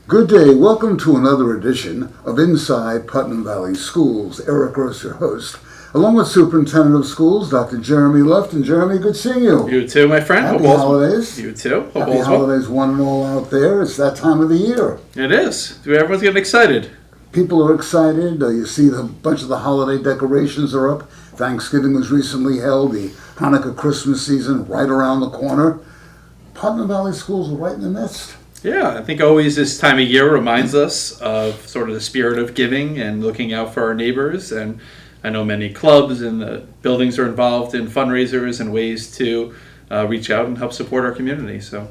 Good day. Welcome to another edition of Inside Putnam Valley Schools. Eric Gross, your host, along with Superintendent of Schools, Dr. Jeremy Luft. And Jeremy, good seeing you. You too, my friend. Happy holidays. You too. Hope Happy all's well. holidays, one and all out there. It's that time of the year. It is. Everyone's getting excited. People are excited. You see a bunch of the holiday decorations are up. Thanksgiving was recently held. The Hanukkah Christmas season right around the corner. Putnam Valley Schools are right in the midst. Yeah, I think always this time of year reminds us of sort of the spirit of giving and looking out for our neighbors. And I know many clubs and the buildings are involved in fundraisers and ways to reach out and help support our community. So,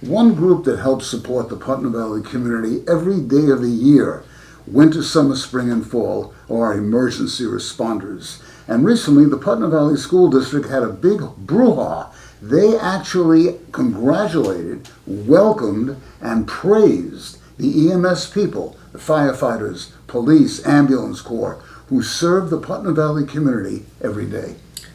one group that helps support the Putnam Valley community every day of the year, winter, summer, spring, and fall, are our emergency responders. And recently, the Putnam Valley School District had a big brouhaha. They actually congratulated, welcomed, and praised the EMS people, the firefighters, police, ambulance corps, who serve the Putnam Valley community every day.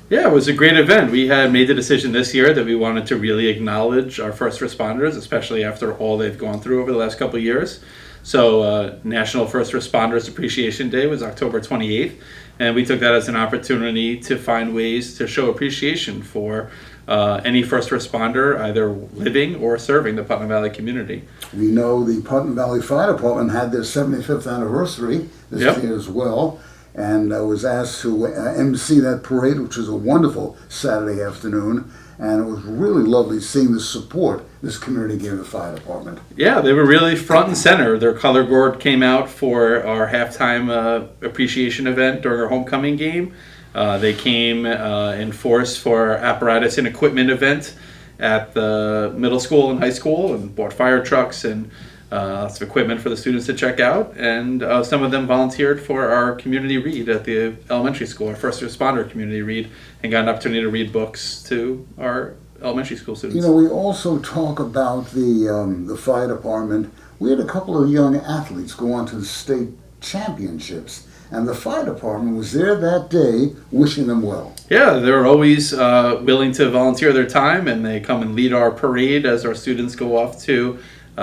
Yeah, it was a great event. We had made the decision this year that we wanted to really acknowledge our first responders, especially after all they've gone through over the last couple of years. So National First Responders Appreciation Day was October 28th, and we took that as an opportunity to find ways to show appreciation for any first responder, either living or serving the Putnam Valley community. We know the Putnam Valley Fire Department had their 75th anniversary this year as well, and I was asked to MC that parade, which was a wonderful Saturday afternoon, and it was really lovely seeing the support this community gave the fire department. Yeah, they were really front and center. Their color board came out for our halftime appreciation event during our homecoming game. They came in force for our apparatus and equipment event at the middle school and high school, and bought fire trucks and lots of equipment for the students to check out. And some of them volunteered for our community read at the elementary school, our first responder community read, and got an opportunity to read books to our elementary school students. You know, we also talk about the fire department. We had a couple of young athletes go on to the state championships, and the fire department was there that day wishing them well. Yeah, they're always willing to volunteer their time, and they come and lead our parade as our students go off to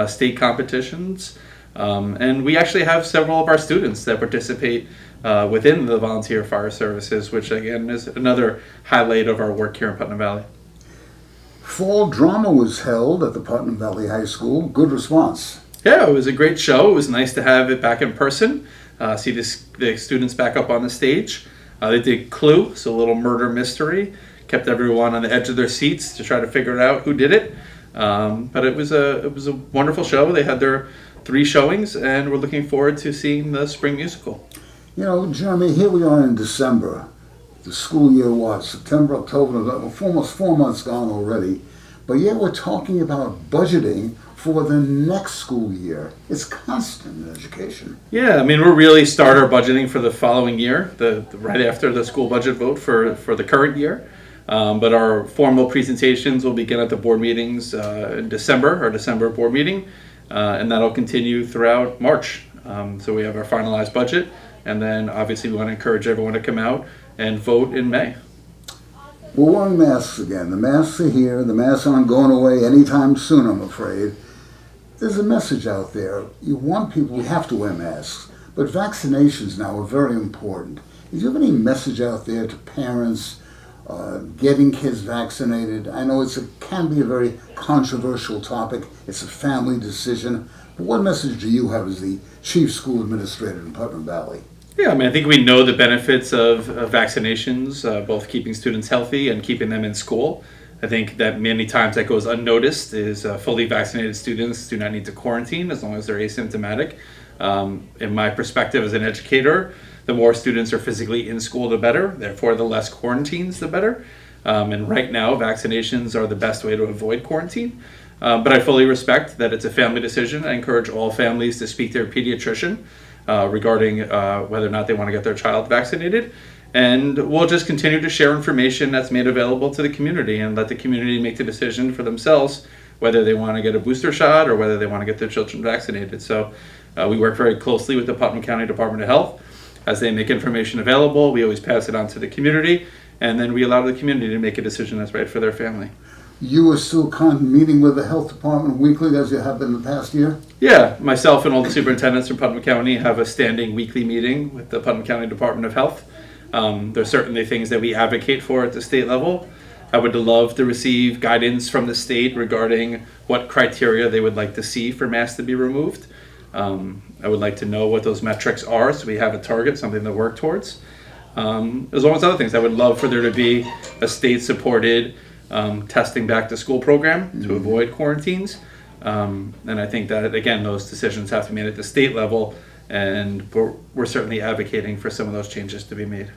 state competitions. And we actually have several of our students that participate within the volunteer fire services, which again is another highlight of our work here in Putnam Valley. Fall drama was held at the Putnam Valley High School. Good response. Yeah, it was a great show. It was nice to have it back in person, see the students back up on the stage. They did Clue, so a little murder mystery, kept everyone on the edge of their seats to try to figure out who did it. But it was a wonderful show. They had their 3 showings, and we're looking forward to seeing the spring musical. You know, Jeremy, here we are in December. The school year was September, October, November, almost 4 months gone already. But yet we're talking about budgeting for the next school year. It's constant in education. Yeah, I mean, we'll really start our budgeting for the following year, right after the school budget vote for the current year. But our formal presentations will begin at the board meetings in December, our December board meeting, and that'll continue throughout March. So we have our finalized budget, and then obviously we want to encourage everyone to come out and vote in May. We're wearing masks again. The masks are here. The masks aren't going away anytime soon, I'm afraid. There's a message out there. You want people, we have to wear masks, but vaccinations now are very important. Do you have any message out there to parents getting kids vaccinated? I know it can be a very controversial topic. It's a family decision. But what message do you have as the chief school administrator in Putnam Valley? Yeah, I mean, I think we know the benefits of vaccinations, both keeping students healthy and keeping them in school. I think that many times that goes unnoticed is fully vaccinated students do not need to quarantine as long as they're asymptomatic. In my perspective as an educator, the more students are physically in school, the better. Therefore, the less quarantines, the better. And right now, vaccinations are the best way to avoid quarantine. But I fully respect that it's a family decision. I encourage all families to speak to their pediatrician regarding whether or not they want to get their child vaccinated. And we'll just continue to share information that's made available to the community and let the community make the decision for themselves whether they want to get a booster shot or whether they want to get their children vaccinated. So we work very closely with the Putnam County Department of Health. As they make information available, we always pass it on to the community, and then we allow the community to make a decision that's right for their family. You are still meeting with the health department weekly as you have been the past year? Yeah, myself and all the superintendents from Putnam County have a standing weekly meeting with the Putnam County Department of Health. There's certainly things that we advocate for at the state level. I would love to receive guidance from the state regarding what criteria they would like to see for masks to be removed. I would like to know what those metrics are so we have a target, something to work towards. As well as other things. I would love for there to be a state-supported testing back to school program to avoid quarantines. And I think that, again, those decisions have to be made at the state level, and we're certainly advocating for some of those changes to be made.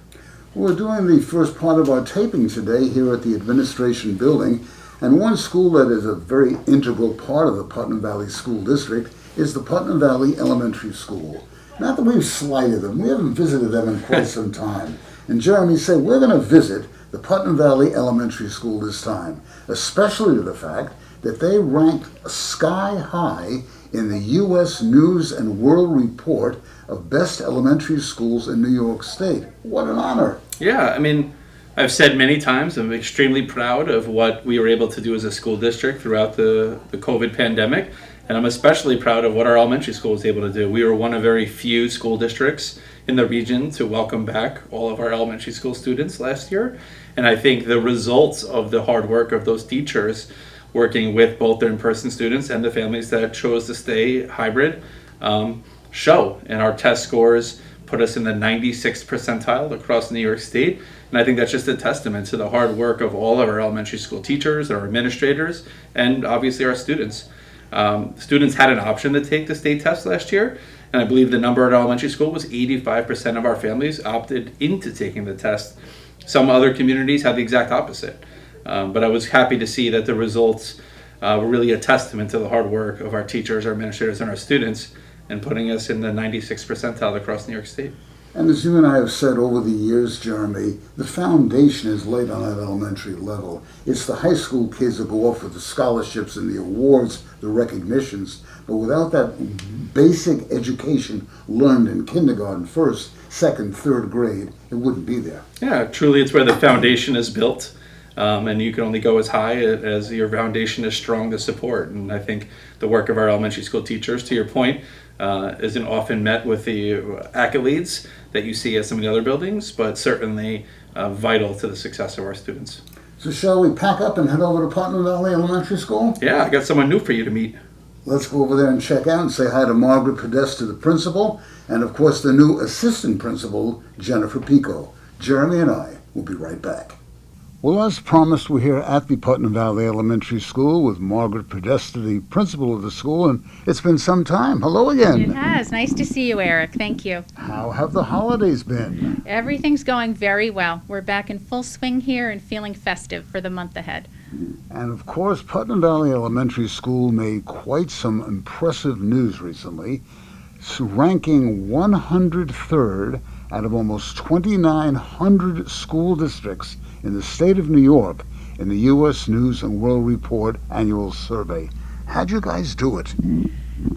We're doing the first part of our taping today here at the administration building, and one school that is a very integral part of the Putnam Valley School District is the Putnam Valley Elementary School. Not that we've slighted them, we haven't visited them in quite some time. And Jeremy said, we're going to visit the Putnam Valley Elementary School this time, especially to the fact that they ranked sky high in the U.S. News and World Report of Best Elementary Schools in New York State. What an honor. Yeah, I mean, I've said many times I'm extremely proud of what we were able to do as a school district throughout the COVID pandemic, and I'm especially proud of what our elementary school was able to do. We were one of very few school districts in the region to welcome back all of our elementary school students last year, and I think the results of the hard work of those teachers working with both their in-person students and the families that chose to stay hybrid show. And our test scores put us in the 96th percentile across New York State. And I think that's just a testament to the hard work of all of our elementary school teachers, our administrators, and obviously our students. Students had an option to take the state test last year, and I believe the number at our elementary school was 85% of our families opted into taking the test. Some other communities had the exact opposite. But I was happy to see that the results were really a testament to the hard work of our teachers, our administrators, and our students, and putting us in the 96th percentile across New York State. And as you and I have said over the years, Jeremy, the foundation is laid on that elementary level. It's the high school kids that go off with the scholarships and the awards, the recognitions, but without that basic education learned in kindergarten, first, second, third grade, it wouldn't be there. Yeah, truly it's where the foundation is built. And you can only go as high as your foundation is strong to support. And I think the work of our elementary school teachers, to your point, isn't often met with the accolades that you see at some of the other buildings, but certainly vital to the success of our students. So shall we pack up and head over to Putnam Valley Elementary School? Yeah, I got someone new for you to meet. Let's go over there and check out and say hi to Margaret Podesta, the principal, and of course the new assistant principal, Jennifer Pico. Jeremy and I will be right back. Well, as promised, we're here at the Putnam Valley Elementary School with Margaret Podesta, the principal of the school, and it's been some time. Hello again. It has. Nice to see you, Eric. Thank you. How have the holidays been? Everything's going very well. We're back in full swing here and feeling festive for the month ahead. And of course, Putnam Valley Elementary School made quite some impressive news recently, ranking 103rd out of almost 2,900 school districts in the state of New York in the U.S. News and World Report annual survey. How'd you guys do it?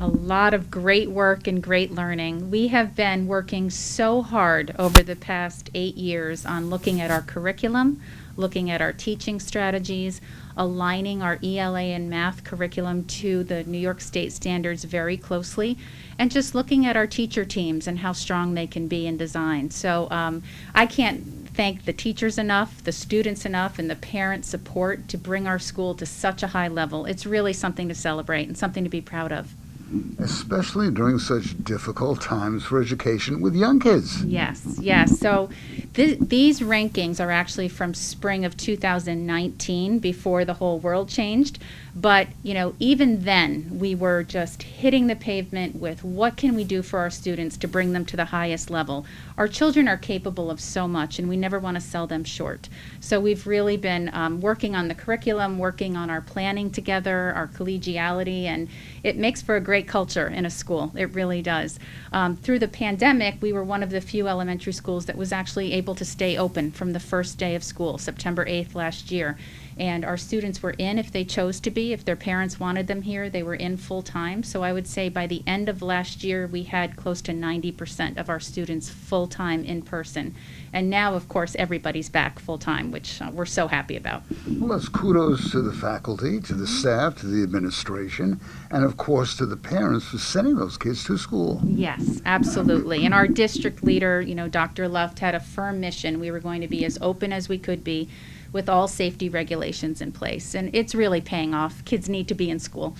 A lot of great work and great learning. We have been working so hard over the past 8 years on looking at our curriculum, looking at our teaching strategies, aligning our ELA and math curriculum to the New York State standards very closely, and just looking at our teacher teams and how strong they can be in design. So I can't thank the teachers enough, the students enough, and the parent support to bring our school to such a high level. It's really something to celebrate and something to be proud of. Especially during such difficult times for education with young kids. Yes, yes. So these rankings are actually from spring of 2019, before the whole world changed. But, you know, even then, we were just hitting the pavement with what can we do for our students to bring them to the highest level. Our children are capable of so much, and we never want to sell them short. So we've really been working on the curriculum, working on our planning together, our collegiality, and it makes for a great culture in a school. It really does. Through the pandemic, we were one of the few elementary schools that was actually able to stay open from the first day of school, September 8th last year. And our students were in if they chose to be. If their parents wanted them here, they were in full time. So I would say by the end of last year, we had close to 90% of our students full time in person. And now, of course, everybody's back full time, which we're so happy about. Well, that's kudos to the faculty, to the staff, to the administration, and of course to the parents for sending those kids to school. Yes, absolutely. And our district leader, Dr. Luft, had a firm mission. We were going to be as open as we could be with all safety regulations in place. And it's really paying off. Kids need to be in school.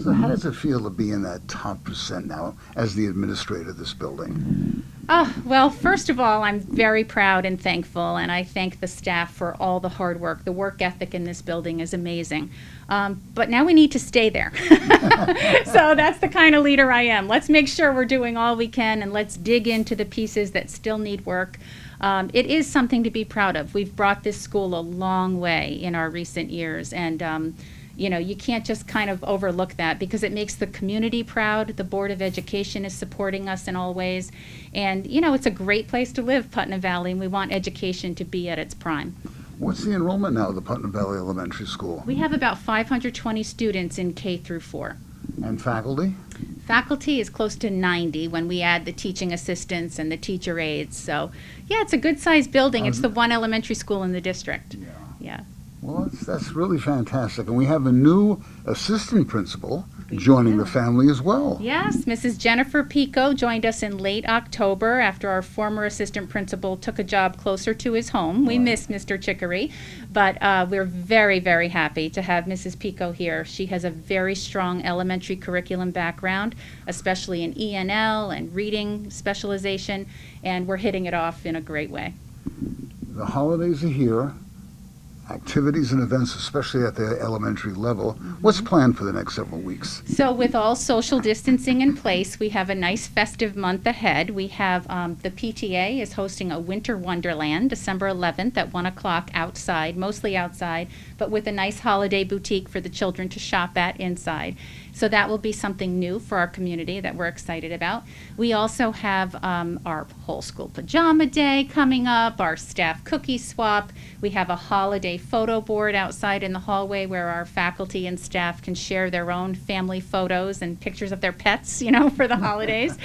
So how does it feel to be in that top percent now as the administrator of this building? Well, first of all, I'm very proud and thankful, and I thank the staff for all the hard work. The work ethic in this building is amazing. But now we need to stay there. So that's the kind of leader I am. Let's make sure we're doing all we can, and let's dig into the pieces that still need work. It is something to be proud of. We've brought this school a long way in our recent years, and you can't just kind of overlook that because it makes the community proud. The Board of Education is supporting us in all ways. And, it's a great place to live, Putnam Valley, and we want education to be at its prime. What's the enrollment now at the Putnam Valley Elementary School? We have about 520 students in K through 4. And faculty? Faculty is close to 90 when we add the teaching assistants and the teacher aides. So, yeah, it's a good-sized building. It's the one elementary school in the district. Yeah. Well, that's really fantastic. And we have a new assistant principal joining the family as well. Yes, Mrs. Jennifer Pico joined us in late October after our former assistant principal took a job closer to his home. We miss Mr. Chicory, but we're very, very happy to have Mrs. Pico here. She has a very strong elementary curriculum background, especially in ENL and reading specialization, and we're hitting it off in a great way. The holidays are here. Activities and events, especially at the elementary level. What's planned for the next several weeks? So with all social distancing in place, we have a nice festive month ahead. We have the PTA is hosting a winter wonderland December 11th at 1 o'clock outside, mostly outside, but with a nice holiday boutique for the children to shop at inside. So that will be something new for our community that we're excited about. We also have our whole school pajama day coming up, our staff cookie swap. We have a holiday photo board outside in the hallway where our faculty and staff can share their own family photos and pictures of their pets, for the holidays.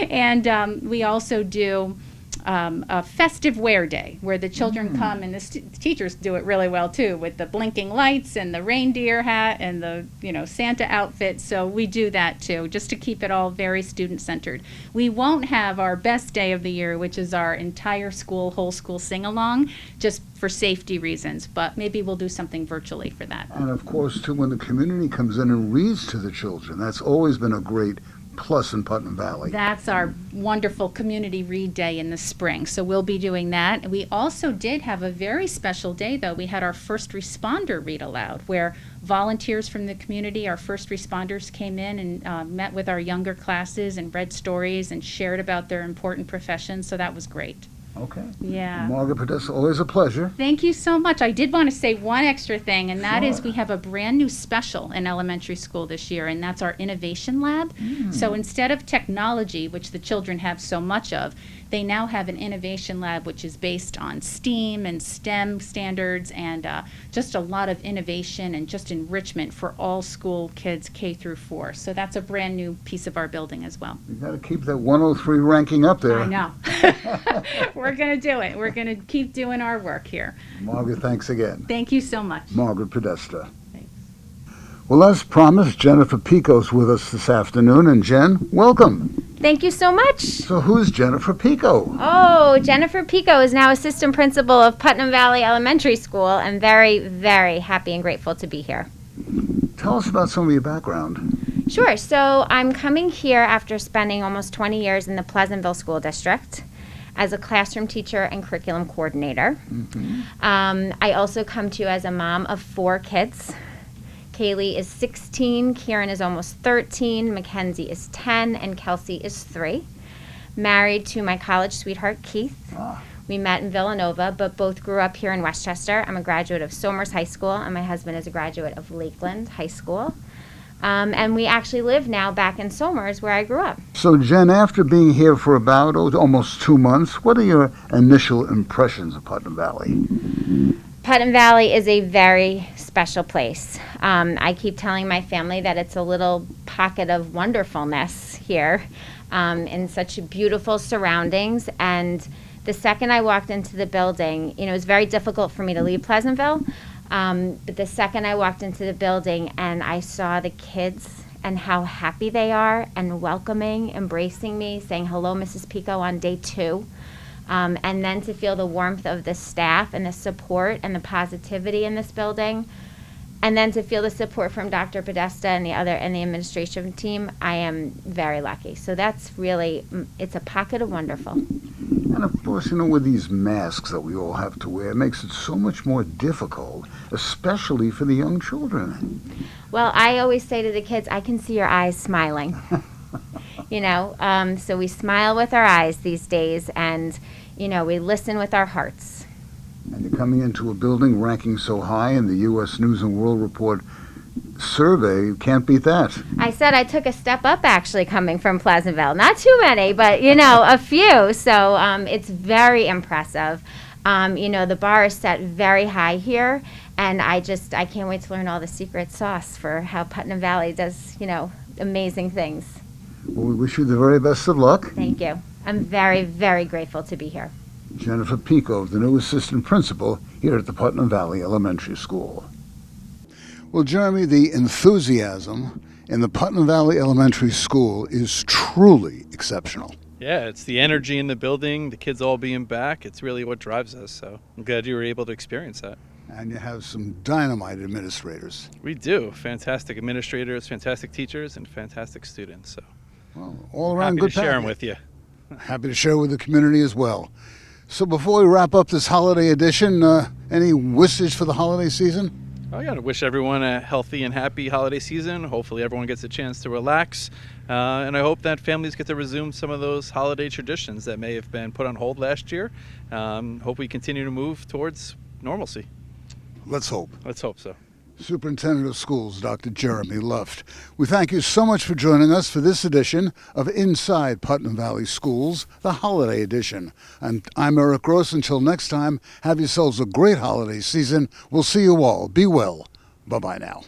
And we also do a festive wear day where the children come, and the teachers do it really well too, with the blinking lights and the reindeer hat and the Santa outfit. So we do that too, just to keep it all very student centered. We won't have our best day of the year, which is our entire school, whole school sing along, just for safety reasons, but maybe we'll do something virtually for that. And of course too, when the community comes in and reads to the children, that's always been a great plus in Putnam Valley. That's our wonderful community read day in the spring, so we'll be doing that. We also did have a very special day, though. We had our first responder read aloud, where volunteers from the community, our first responders, came in and met with our younger classes and read stories and shared about their important professions, so that was great. Okay. Yeah. Margaret Podesta, always a pleasure. Thank you so much. I did want to say one extra thing, and that is Sure. we have a brand new special in elementary school this year, and that's our innovation lab. So instead of technology, which the children have so much of, they now have an innovation lab which is based on STEAM and STEM standards and just a lot of innovation and just enrichment for all school kids K through 4. So that's a brand new piece of our building as well. You got to keep that 103 ranking up there. I know. We're going to do it. We're going to keep doing our work here. Margaret, thanks again. Thank you so much. Margaret Podesta. Thanks. Well, as promised, Jennifer Pico's with us this afternoon. And Jen, welcome. Thank you so much. So who's Jennifer Pico? Oh, Jennifer Pico is now assistant principal of Putnam Valley Elementary School. I'm very, very happy and grateful to be here. Tell us about some of your background. Sure. So I'm coming here after spending almost 20 years in the Pleasantville School District as a classroom teacher and curriculum coordinator. I also come to you as a mom of 4 kids. Kaylee is 16, Kieran is almost 13, Mackenzie is 10, and Kelsey is 3. Married to my college sweetheart, Keith. We met in Villanova, but both grew up here in Westchester. I'm a graduate of Somers High School, and my husband is a graduate of Lakeland High School. And we actually live now back in Somers, where I grew up. So, Jen, after being here for about almost 2 months, what are your initial impressions of Putnam Valley? Putnam Valley is a very special place. I keep telling my family that it's a little pocket of wonderfulness here, in such beautiful surroundings. And the second I walked into the building, it was very difficult for me to leave Pleasantville. But the second I walked into the building and I saw the kids and how happy they are and welcoming, embracing me, saying hello, Mrs. Pico, on day 2. And then to feel the warmth of the staff and the support and the positivity in this building, and then to feel the support from Dr. Podesta and the administration team, I am very lucky. So that's really, it's a pocket of wonderful. And of course, with these masks that we all have to wear, it makes it so much more difficult, especially for the young children. Well, I always say to the kids, I can see your eyes smiling. So we smile with our eyes these days, and, we listen with our hearts. And you're coming into a building ranking so high in the U.S. News and World Report survey, you can't beat that. I said I took a step up, actually, coming from Pleasantville. Not too many, but, a few. So it's very impressive. The bar is set very high here, and I can't wait to learn all the secret sauce for how Putnam Valley does, amazing things. Well, we wish you the very best of luck. Thank you. I'm very, very grateful to be here. Jennifer Pico, the new assistant principal here at the Putnam Valley Elementary School. Well, Jeremy, the enthusiasm in the Putnam Valley Elementary School is truly exceptional. Yeah, it's the energy in the building, the kids all being back. It's really what drives us. So I'm glad you were able to experience that. And you have some dynamite administrators. We do. Fantastic administrators, fantastic teachers, and fantastic students. So Well, all around happy good to share them package. with you. Happy to share with the community as well. So before we wrap up this holiday edition, any wishes for the holiday season? I got to wish everyone a healthy and happy holiday season. Hopefully everyone gets a chance to relax. And I hope that families get to resume some of those holiday traditions that may have been put on hold last year. Hope we continue to move towards normalcy. Let's hope. Let's hope so. Superintendent of Schools, Dr. Jeremy Luft. We thank you so much for joining us for this edition of Inside Putnam Valley Schools, the holiday edition. And I'm Eric Gross. Until next time, have yourselves a great holiday season. We'll see you all. Be well. Bye-bye now.